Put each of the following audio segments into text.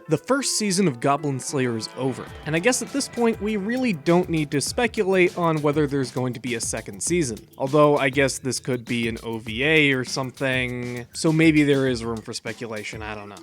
The first season of Goblin Slayer is over, and I guess at this point we really don't need to speculate on whether there's going to be a second season. Although I guess this could be an OVA or something, so maybe there is room for speculation, I don't know.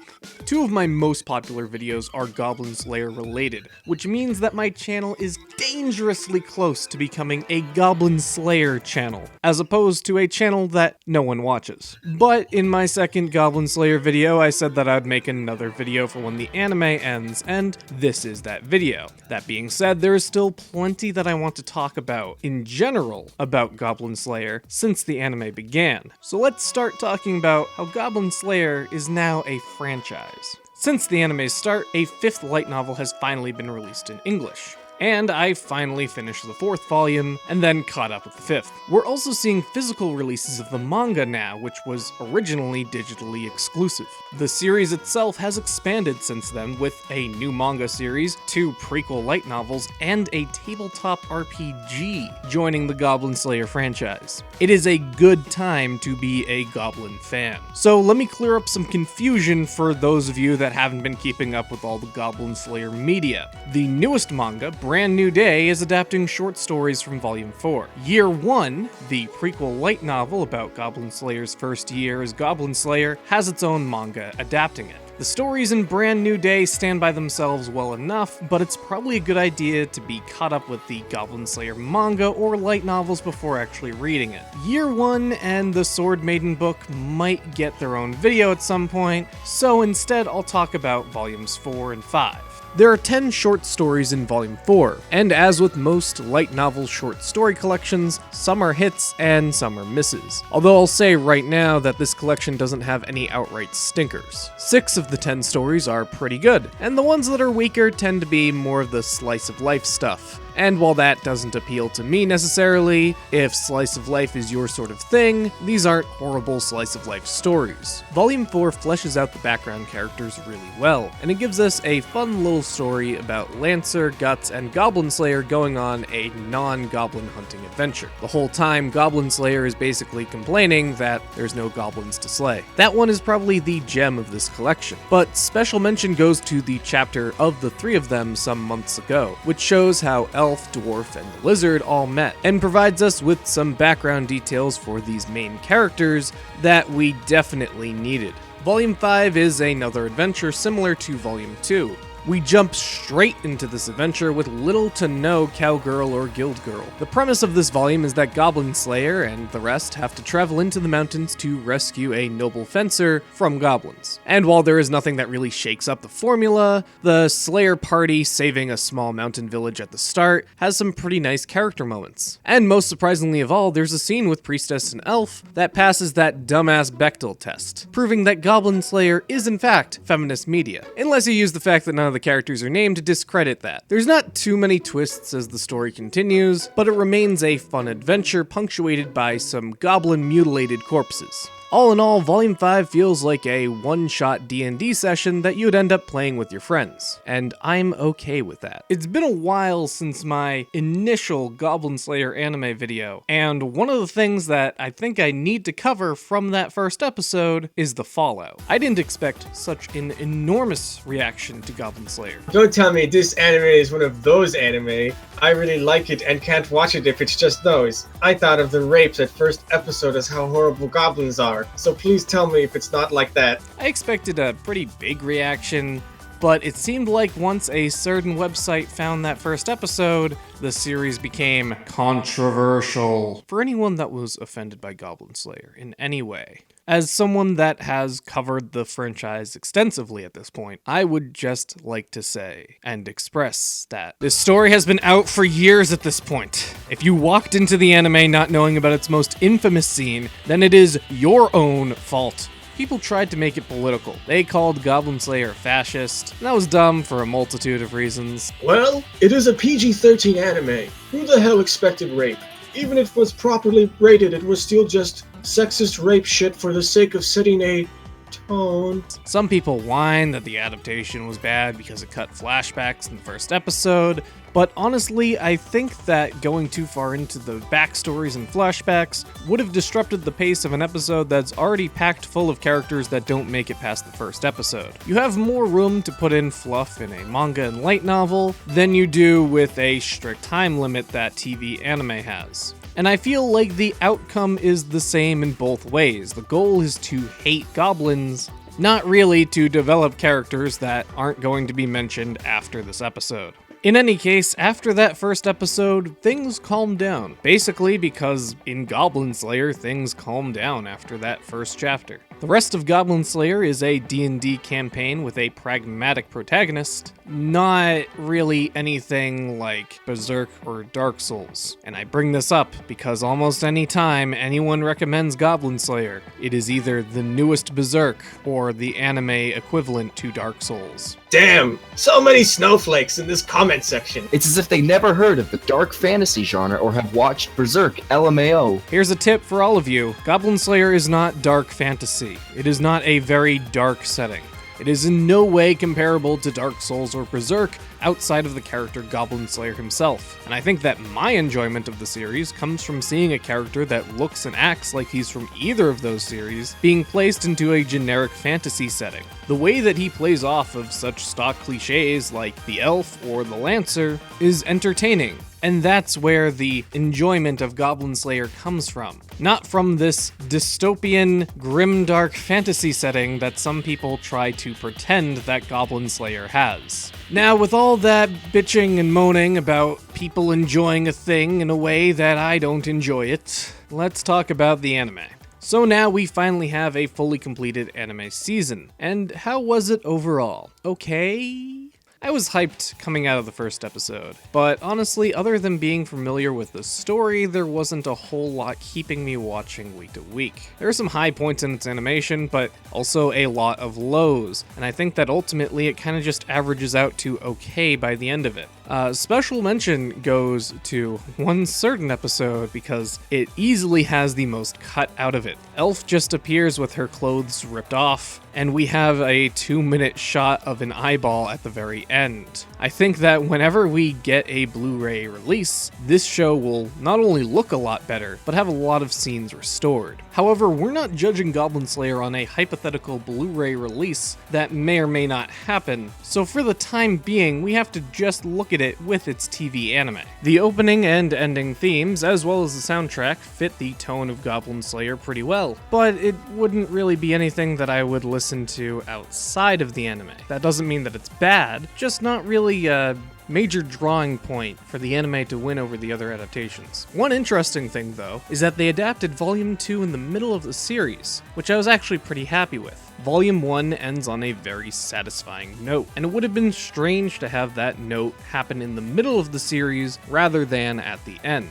Two of my most popular videos are Goblin Slayer related, which means that my channel is dangerously close to becoming a Goblin Slayer channel, as opposed to a channel that no one watches. But in my second Goblin Slayer video, I said that I'd make another video for when the anime ends, and this is that video. That being said, there is still plenty that I want to talk about, in general, about Goblin Slayer since the anime began. So let's start talking about how Goblin Slayer is now a franchise. Since the anime's start, a fifth light novel has finally been released in English. And I finally finished the fourth volume, and then caught up with the fifth. We're also seeing physical releases of the manga now, which was originally digitally exclusive. The series itself has expanded since then, with a new manga series, 2 prequel light novels, and a tabletop RPG joining the Goblin Slayer franchise. It is a good time to be a Goblin fan. So let me clear up some confusion for those of you that haven't been keeping up with all the Goblin Slayer media. The newest manga, Brand New Day, is adapting short stories from Volume 4. Year 1, the prequel light novel about Goblin Slayer's first year as Goblin Slayer, has its own manga adapting it. The stories in Brand New Day stand by themselves well enough, but it's probably a good idea to be caught up with the Goblin Slayer manga or light novels before actually reading it. Year 1 and the Sword Maiden book might get their own video at some point, so instead I'll talk about Volumes 4 and 5. There are 10 short stories in Volume 4, and as with most light novel short story collections, some are hits and some are misses. Although I'll say right now that this collection doesn't have any outright stinkers. 6 of the 10 stories are pretty good, and the ones that are weaker tend to be more of the slice of life stuff. And while that doesn't appeal to me necessarily, if slice of life is your sort of thing, these aren't horrible slice of life stories. Volume 4 fleshes out the background characters really well, and it gives us a fun little story about Lancer, Guts, and Goblin Slayer going on a non-goblin hunting adventure. The whole time, Goblin Slayer is basically complaining that there's no goblins to slay. That one is probably the gem of this collection, but special mention goes to the chapter of the 3 of them some months ago, which shows how Elf, Dwarf, and the Lizard all met, and provides us with some background details for these main characters that we definitely needed. Volume 5 is another adventure similar to Volume 2. We jump straight into this adventure with little to no cowgirl or guild girl. The premise of this volume is that Goblin Slayer and the rest have to travel into the mountains to rescue a noble fencer from goblins. And while there is nothing that really shakes up the formula, the Slayer party saving a small mountain village at the start has some pretty nice character moments. And most surprisingly of all, there's a scene with Priestess and Elf that passes that dumbass Bechdel test, proving that Goblin Slayer is in fact feminist media. Unless you use the fact that none of the characters are named to discredit that. There's not too many twists as the story continues, but it remains a fun adventure punctuated by some goblin mutilated corpses. All in all, Volume 5 feels like a one-shot D&D session that you'd end up playing with your friends, and I'm okay with that. It's been a while since my initial Goblin Slayer anime video, and one of the things that I think I need to cover from that first episode is the fallout. I didn't expect such an enormous reaction to Goblin Slayer. Don't tell me this anime is one of those anime. I really like it and can't watch it if it's just those. I thought of the rapes at first episode as how horrible goblins are. So please tell me if it's not like that. I expected a pretty big reaction, but it seemed like once a certain website found that first episode, the series became controversial. For anyone that was offended by Goblin Slayer in any way, as someone that has covered the franchise extensively at this point, I would just like to say and express that this story has been out for years at this point. If you walked into the anime not knowing about its most infamous scene, then it is your own fault. People tried to make it political. They called Goblin Slayer fascist, and that was dumb for a multitude of reasons. Well, it is a PG-13 anime. Who the hell expected rape? Even if it was properly rated, it was still just sexist rape shit for the sake of setting a tone. Some people whine that the adaptation was bad because it cut flashbacks in the first episode, but honestly, I think that going too far into the backstories and flashbacks would have disrupted the pace of an episode that's already packed full of characters that don't make it past the first episode. You have more room to put in fluff in a manga and light novel than you do with a strict time limit that TV anime has. And I feel like the outcome is the same in both ways. The goal is to hate goblins, not really to develop characters that aren't going to be mentioned after this episode. In any case, after that first episode, things calmed down. Basically because in Goblin Slayer, things calmed down after that first chapter. The rest of Goblin Slayer is a D&D campaign with a pragmatic protagonist, not really anything like Berserk or Dark Souls. And I bring this up because almost any time anyone recommends Goblin Slayer, it is either the newest Berserk or the anime equivalent to Dark Souls. Damn, so many snowflakes in this comment section. It's as if they never heard of the dark fantasy genre or have watched Berserk, LMAO. Here's a tip for all of you. Goblin Slayer is not dark fantasy. It is not a very dark setting. It is in no way comparable to Dark Souls or Berserk outside of the character Goblin Slayer himself. And I think that my enjoyment of the series comes from seeing a character that looks and acts like he's from either of those series being placed into a generic fantasy setting. The way that he plays off of such stock cliches like the elf or the lancer is entertaining. And that's where the enjoyment of Goblin Slayer comes from. Not from this dystopian, grimdark fantasy setting that some people try to pretend that Goblin Slayer has. Now, with all that bitching and moaning about people enjoying a thing in a way that I don't enjoy it, let's talk about the anime. So now we finally have a fully completed anime season. And how was it overall? Okay? I was hyped coming out of the first episode, but honestly, other than being familiar with the story, there wasn't a whole lot keeping me watching week to week. There are some high points in its animation, but also a lot of lows, and I think that ultimately it kind of just averages out to okay by the end of it. Special mention goes to one certain episode because it easily has the most cut out of it. Elf just appears with her clothes ripped off, and we have a 2-minute shot of an eyeball at the very end. I think that whenever we get a Blu-ray release, this show will not only look a lot better, but have a lot of scenes restored. However, we're not judging Goblin Slayer on a hypothetical Blu-ray release that may or may not happen, so for the time being, we have to just look at it with its TV anime. The opening and ending themes, as well as the soundtrack, fit the tone of Goblin Slayer pretty well, but it wouldn't really be anything that I would listen to outside of the anime. That doesn't mean that it's bad, just not really a major drawing point for the anime to win over the other adaptations. One interesting thing, though, is that they adapted Volume 2 in the middle of the series, which I was actually pretty happy with. Volume 1 ends on a very satisfying note, and it would have been strange to have that note happen in the middle of the series rather than at the end.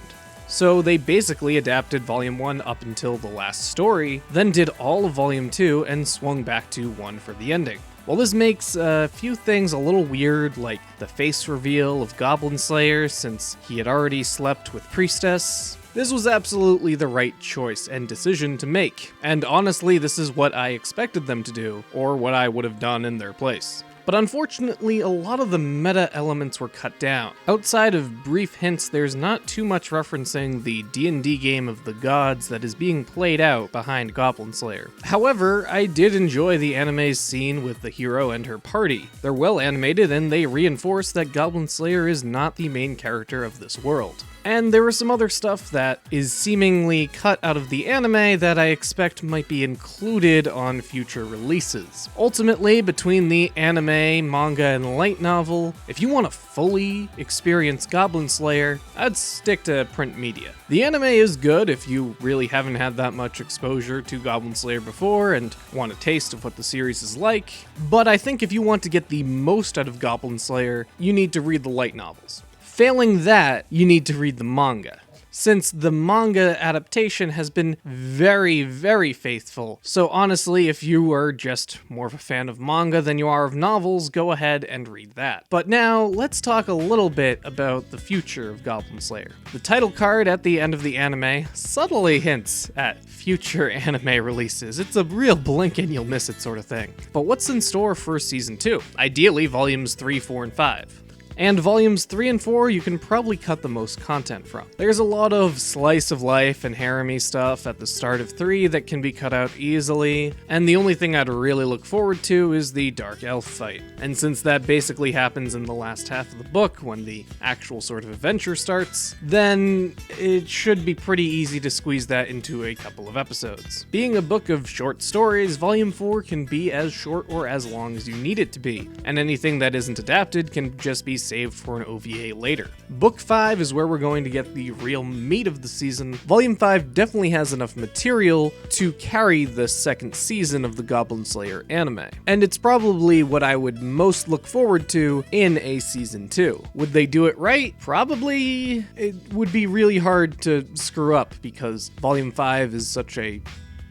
So they basically adapted Volume 1 up until the last story, then did all of Volume 2 and swung back to 1 for the ending. While this makes a few things a little weird, like the face reveal of Goblin Slayer since he had already slept with Priestess, this was absolutely the right choice and decision to make. And honestly, this is what I expected them to do, or what I would have done in their place. But unfortunately, a lot of the meta elements were cut down. Outside of brief hints, there's not too much referencing the D&D game of the gods that is being played out behind Goblin Slayer. However, I did enjoy the anime's scene with the hero and her party. They're well animated and they reinforce that Goblin Slayer is not the main character of this world. And there was some other stuff that is seemingly cut out of the anime that I expect might be included on future releases. Ultimately, between the anime, manga, and light novel, if you want to fully experience Goblin Slayer, I'd stick to print media. The anime is good if you really haven't had that much exposure to Goblin Slayer before and want a taste of what the series is like, but I think if you want to get the most out of Goblin Slayer, you need to read the light novels. Failing that, you need to read the manga. since the manga adaptation has been very, very faithful. So honestly, if you are just more of a fan of manga than you are of novels, go ahead and read that. But now, let's talk a little bit about the future of Goblin Slayer. The title card at the end of the anime subtly hints at future anime releases. It's a real blink and you'll miss it sort of thing. But what's in store for Season 2? Ideally, Volumes 3, 4, and 5. And Volumes 3 and 4 you can probably cut the most content from. There's a lot of slice of life and harem-y stuff at the start of 3 that can be cut out easily, and the only thing I'd really look forward to is the Dark Elf fight. And since that basically happens in the last half of the book when the actual sort of adventure starts, then it should be pretty easy to squeeze that into a couple of episodes. Being a book of short stories, Volume 4 can be as short or as long as you need it to be, and anything that isn't adapted can just be saved for an OVA later. Book 5 is where we're going to get the real meat of the season. Volume 5 definitely has enough material to carry the second season of the Goblin Slayer anime, and it's probably what I would most look forward to in a Season 2. Would they do it right? Probably. It would be really hard to screw up because Volume 5 is such a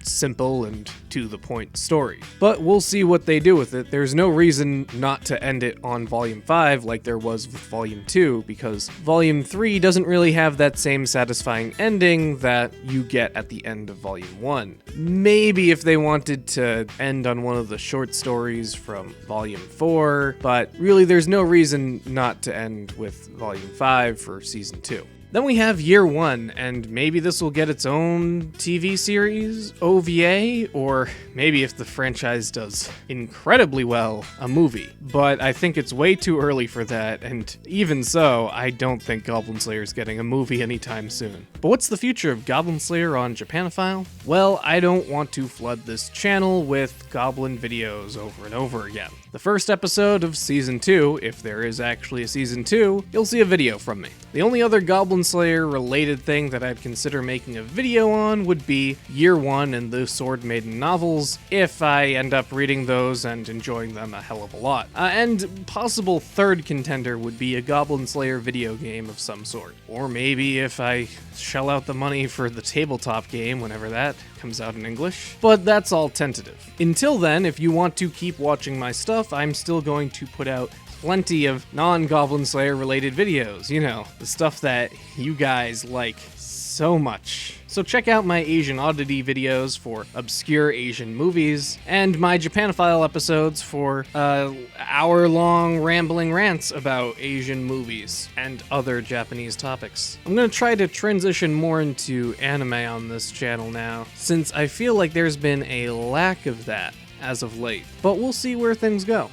simple and to-the-point story. But we'll see what they do with it. There's no reason not to end it on Volume 5 like there was with Volume 2, because Volume 3 doesn't really have that same satisfying ending that you get at the end of Volume 1. Maybe if they wanted to end on one of the short stories from Volume 4, but really there's no reason not to end with Volume 5 for Season 2. Then we have Year 1, and maybe this will get its own TV series, OVA, or maybe if the franchise does incredibly well, a movie. But I think it's way too early for that, and even so, I don't think Goblin Slayer's getting a movie anytime soon. But what's the future of Goblin Slayer on Japanophile? Well, I don't want to flood this channel with Goblin videos over and over again. The first episode of Season 2, if there is actually a Season 2, you'll see a video from me. The only other Goblin Slayer related thing that I'd consider making a video on would be Year 1 and the Sword Maiden novels, if I end up reading those and enjoying them a hell of a lot. And possible third contender would be a Goblin Slayer video game of some sort. Or maybe if I shell out the money for the tabletop game whenever that comes out in English. But that's all tentative. Until then, if you want to keep watching my stuff, I'm still going to put out plenty of non-Goblin Slayer related videos, you know, the stuff that you guys like so much. So check out my Asian Oddity videos for obscure Asian movies, and my Japanophile episodes for hour-long rambling rants about Asian movies and other Japanese topics. I'm gonna try to transition more into anime on this channel now, since I feel like there's been a lack of that as of late, but we'll see where things go.